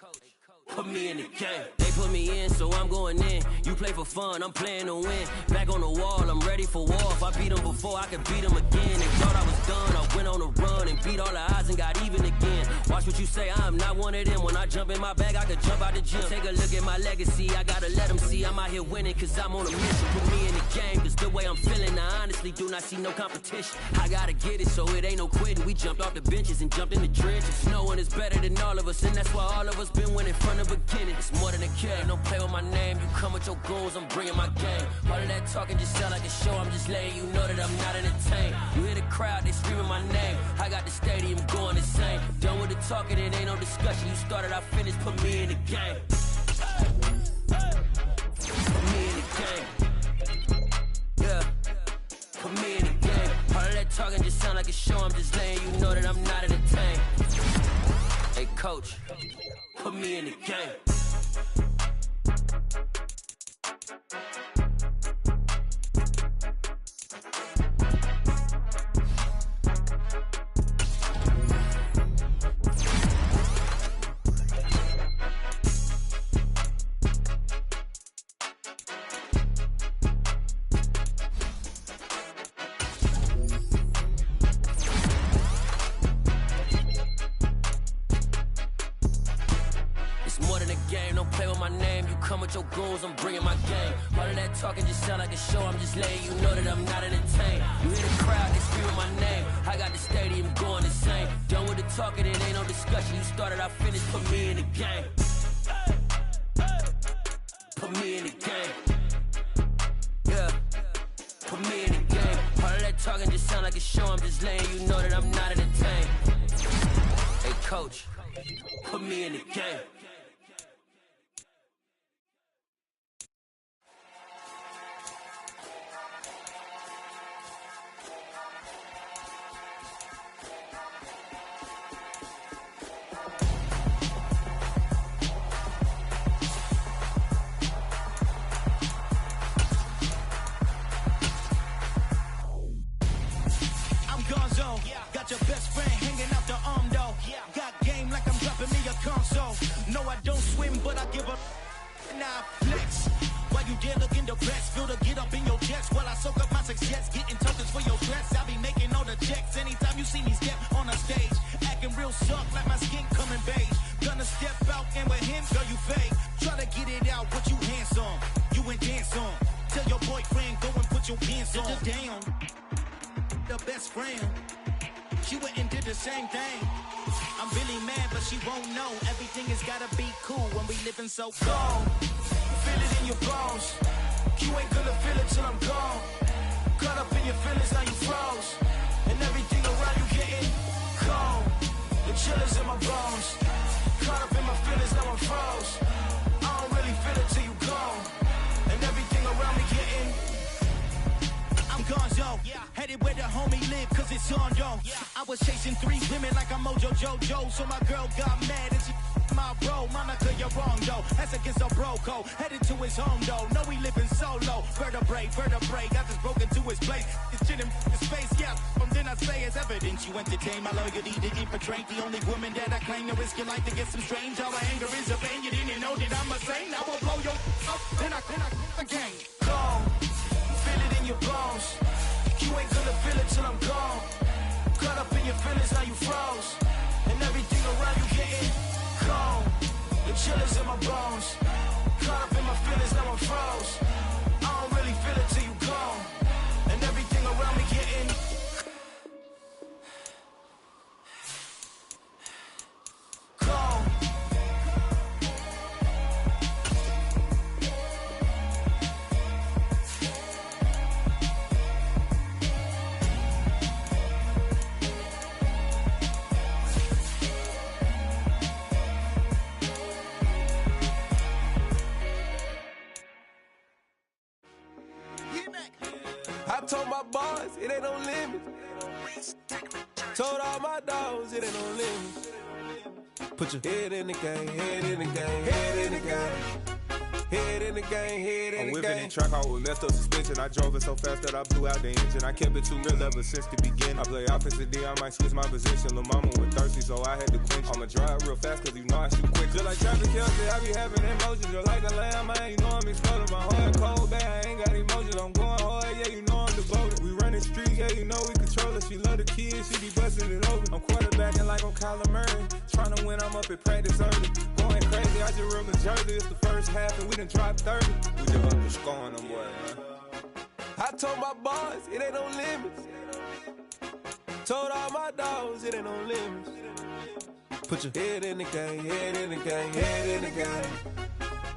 Put me in the game. They put me in, so I'm going in. You play for fun, I'm playing to win. Back on the wall, I'm ready for war. If I beat them before, I could beat them again. They thought I was done, I went on a run and beat all the odds and got even again. Watch what you say, I'm not one of them. When I jump in my bag, I could jump out the gym. Take a look at my legacy, I gotta let them see I'm out here winning, cause I'm on a mission. Put me in the game, cause the way I'm feeling, I honestly do not see no competition. I gotta get it, so it ain't no quitting. We jumped off the benches and jumped in the trenches. No one is better than all of us, and that's why all of us been winning from the beginning. It's more than a kid, don't play with my name. You come with your goons, I'm bringing my game. All of that talking just sound like a show. I'm just letting you know that I'm not entertained. You hear the crowd, they screaming my name. I got the stadium going insane. Done with the talking, it ain't no discussion. You started, I finished, put me in the game. Put me in the game. Yeah. Put me in the game. All of that talking just sound like a show. I'm just letting you know that I'm not entertained. Hey, coach. Put me in the game. Your goons, I'm bringing my game. All of that talking just sound like a show. I'm just letting you know that I'm not entertained. You hear the crowd, they screaming my name. I got the stadium going insane. Done with the talking, it ain't no discussion. You started, I finished, put me in the game. Put me in the game. Yeah. Put me in the game. All of that talking just sound like a show. I'm just letting you know that I'm not entertained. Hey, coach, put me in the game. Your best friend hanging out the arm though. Got game like I'm dropping me a console. No, I don't swim, but I give a nah flex. While you there looking depressed, feel the get up in your chest while I soak up my success. Getting tokens for your dress, I be making all the checks. Anytime you see me step on a stage, acting real soft like my skin coming beige. Gonna step out and with him, girl, you fake. Try to get it out, but you handsome. You ain't dance on. Tell your boyfriend, go and put your pants on. Down. The best friend. She went and did the same thing. I'm really mad, but she won't know. Everything has gotta be cool when we living so cold. Feel it in your bones. You ain't gonna feel it till I'm gone. Caught up in your feelings, now you froze. And everything around you getting cold. The chillers in my bones. Caught up in my feelings, now I'm froze. I don't really feel it till you gone. And everything around me getting I'm gonzo, headed where the homie live, cause it's on though. I was chasing 3 women like I'm Mojo Jojo, so my girl got mad and she my bro. Monica, you're wrong though, that's against a bro code. Headed to his home though, know we living solo. Vertebrae, I just broke into his place. It's shit in his face, yeah. From then I say it's evidence you entertain my loyalty to infiltrate. The only woman that I claim to risk your life to get some strange. All my anger is a pain, you didn't know that I'm a saint. I will blow your up, then I again. Go. Feel it in your bones. You ain't gonna feel it till I'm gone. Caught up in your feelings, now you froze. And everything around you getting cold. The chillers in my bones. Caught up in my feelings, now I'm froze. I don't really feel it till you gone. And everything around me getting cold. boys, it ain't no limits. Told all my dogs, it ain't no limits. Put your head in the game, head in the game, head in the game. Head in the game, head in the game. I'm whipping the track out with messed up suspension. I drove it so fast that I blew out the engine. I kept it too real ever since the beginning. I play offensive D, I might switch my position. Lil' mama was thirsty, so I had to quench. I'ma drive real fast, cause you know I shoot quick. Just like traffic Kelsey, I be having emotions. Just like a lamb, man, you know I'm exploding. My heart cold, bad, I ain't got emotions. I'm going hard, yeah, you know I'm devoted. We run the streets, yeah, you know we control it. She love the kids, she be busting it over. I'm quarterbacking like I'm Kyler Murray. Trying to win, I'm up at practice early. Going crazy, I just rub the jersey. It's the first half, and we done dropped 30. We just up to scoring them, boy, man. I told my boys, it ain't no limits. Told all my dogs, it ain't no limits. Put your head in the game, head in the game, head in the game.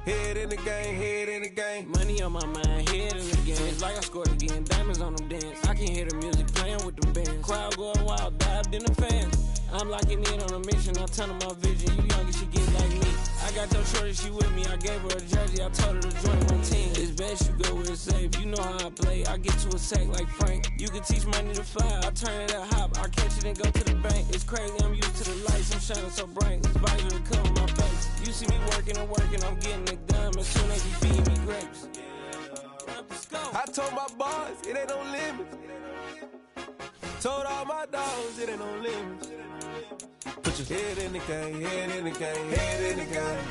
Head in the game, head in the game. Money on my mind, head in the game. It's like I scored again, diamonds on them dance. I can hear the music playing with them bands. Crowd going wild, dived in the fans. I'm locking in on a mission, I tell her my vision. You young and she get like me. I got your shorty, she with me. I gave her a jersey, I told her to join my team. It's best you go where it's safe. You know how I play, I get to a sack like Frank. You can teach money to fly, I turn it at hop. I catch it and go to the bank. It's crazy, I'm used to the lights, I'm shining so bright. This visor will cover my face. You see me working and working, I'm getting it done. As soon as you feed me grapes. I told my boys, it ain't no limits. Told all my dogs, it ain't no limits. Put your head in the game, head in the game, head in the game.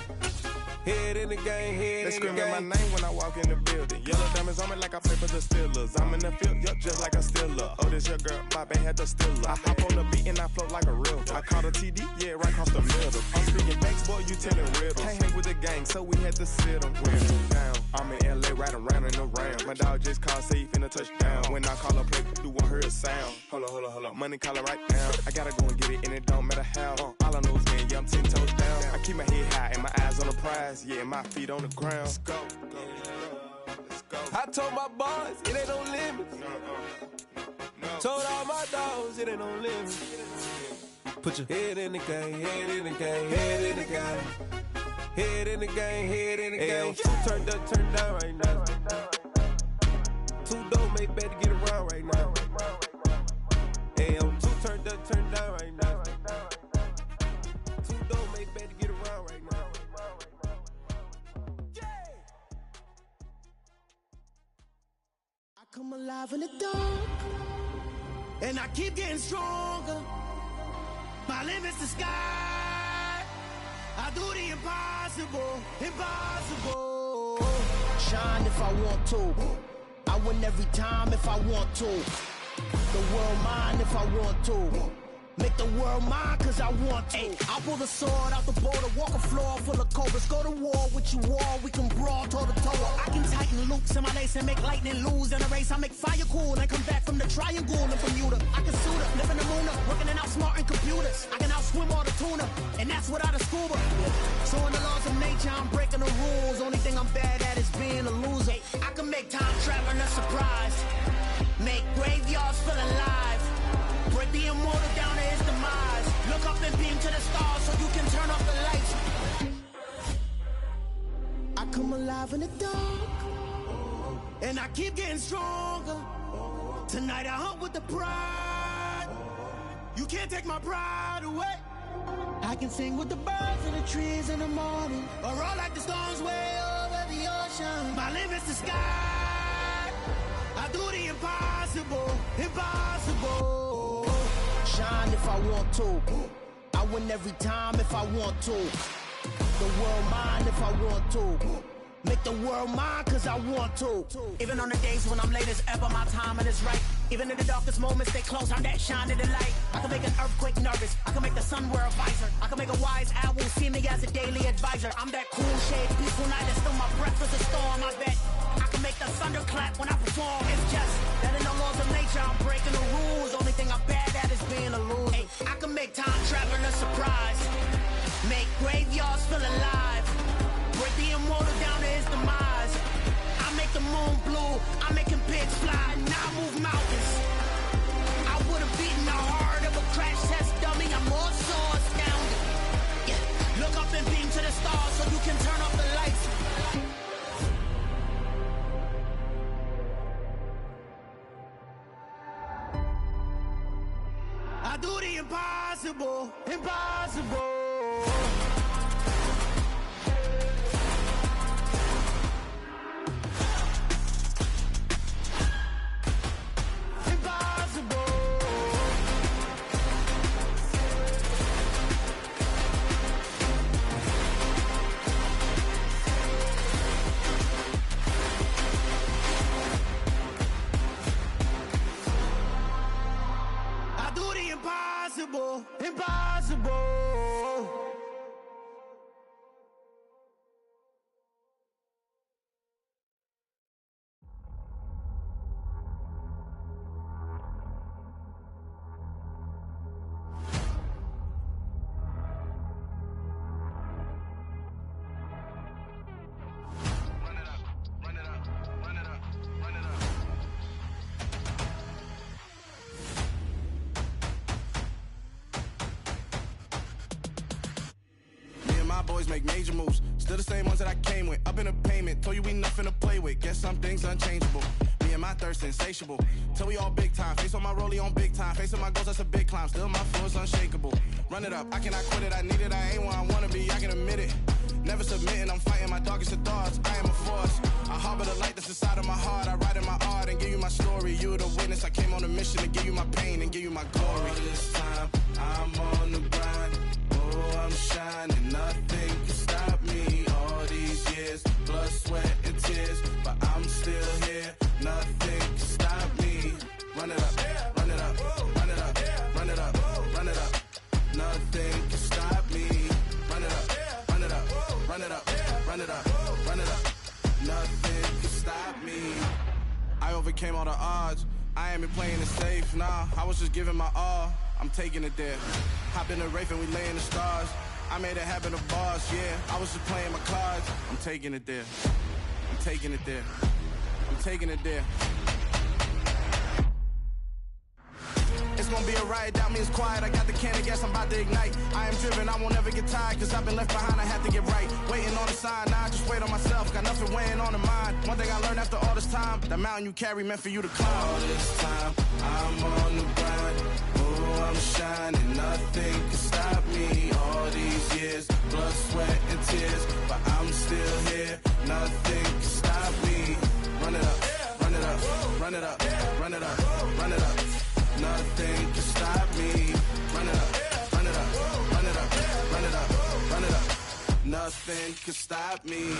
Head in the game, head in the game. They screaming my name when I walk in the building. Yellow diamonds on me like I play for the Steelers. I'm in the field, yup, just like a Steeler. Oh, this your girl, my band had the Steeler. I hop on the beat and I float like a real. I caught a TD, yeah, right across the middle. I'm speaking banks, boy, you telling riddles. Can't hang with the gang, so we had to sit them down. I'm in LA, riding round and around. My dog just called, say he finna touchdown. When I call a play, do want her a sound. Hold up, money call it right now. I gotta go and get it, and it don't matter how. All I know is man, yeah, I'm 10 toes down. I keep my head high and my eyes on the prize. Yeah, my feet on the ground. Let's go. I told my boys, it ain't no limits. Told all my dogs, it ain't no limits. Put your head in the game, head in the game, head in the game. Head in the game, head in the game. Two turned up, turned down right now. Two dope make better get around right now. Hey, I'm two turned up, turned down right now. Two dope make better get around right now. I come alive in the dark, and I keep getting stronger. My limit's the sky. I do the impossible, impossible. Shine if I want to. I win every time if I want to. The world mine if I want to. Make the world mine cause I want to. I'll pull the sword out the border, walk a floor full of cobras. Go to war with you all, we can brawl toe to toe. I can tighten loops in my lace and make lightning lose in a race. I make fire cool and come back from the triangle in Bermuda. I can suit up, live in the moon up, working and outsmarting computers. I can outswim all the tuna, and that's without a scuba. So in the laws of nature, I'm breaking the rules. Only thing I'm bad at is being a loser. I can make time traveling a surprise, make graveyards feel alive. Break the immortal down to his demise. Look up and beam to the stars so you can turn off the lights. I come alive in the dark, and I keep getting stronger. Tonight I hunt with the pride. You can't take my pride away. I can sing with the birds and the trees in the morning, or roll like the storms way over the ocean. My limit's the sky. I do the impossible, impossible. Shine if I want to. I win every time if I want to. The world mine if I want to. Make the world mine cause I want to. Even on the days when I'm late as ever, my timing is right. Even in the darkest moments, stay close, I'm that shining the light. I can make an earthquake nervous, I can make the sun wear a visor. I can make a wise owl see me as a daily advisor. I'm that cool shade, peaceful night, and still my breath is a storm, I bet. I can make the thunder clap when I perform. It's just that in the laws of nature, I'm breaking the rules. Only thing I'm bad at is being a loser. Hey, I can make time traveling a surprise, make graveyards feel alive. Break the immortal down to his demise. I make the moon blue, I make him pigs fly, now I move mountains. I would've beaten the heart of a crash test dummy, I'm more so astounded. Yeah. Look up and beam to the stars so you can turn off the lights. impossible, impossible. Impossible, impossible. Boys make major moves, still the same ones that I came with. Up in the payment, told you we nothing to play with. Guess some things unchangeable. Me and my thirst insatiable. Till we all big time. Face on my rollie on big time. Facing my goals, that's a big climb. Still my flow is unshakable. Run it up, I cannot quit it. I need it, I ain't where I wanna be. I can admit it. Never submitting, I'm fighting my darkest of thoughts. I am a force. I harbor the light that's inside of my heart. I write in my art and give you my story. You the witness. I came on a mission to give you my pain and give you my glory. All this time, I'm on the grind. Oh, I'm shining. Nothing can stop me. All these years, blood, sweat, and tears, but I'm still here. Nothing can stop me. Run it up, run it up, run it up, run it up, run it up. Nothing can stop me. Run it up, run it up, run it up, run it up, run it up. Nothing can stop me. I overcame all the odds. I ain't been playing it safe, nah. I was just giving my all. I'm taking it there. Hop in the Wraith and we lay in the stars. I made it happen to boss, yeah. I was just playing my cards. I'm taking it there. I'm taking it there. I'm taking it there. It's gonna be a riot, doubt me it's quiet. I got the can of gas, I'm about to ignite. I am driven, I won't ever get tired, cause I've been left behind, I have to get right. Waiting on the sign, now I just wait on myself. Got nothing weighing on the mind. One thing I learned after all this time, the mountain you carry meant for you to climb. All this time, I'm on the grind. Oh, I'm shining, nothing can stop me. All these years, blood, sweat, and tears, but I'm still here. Nothing can stop me. Run it up, run it up, run it up, run it up, run it up. Nothing can stop me. Run it up, run it up, run it up, run it up, run it up. Nothing can stop me.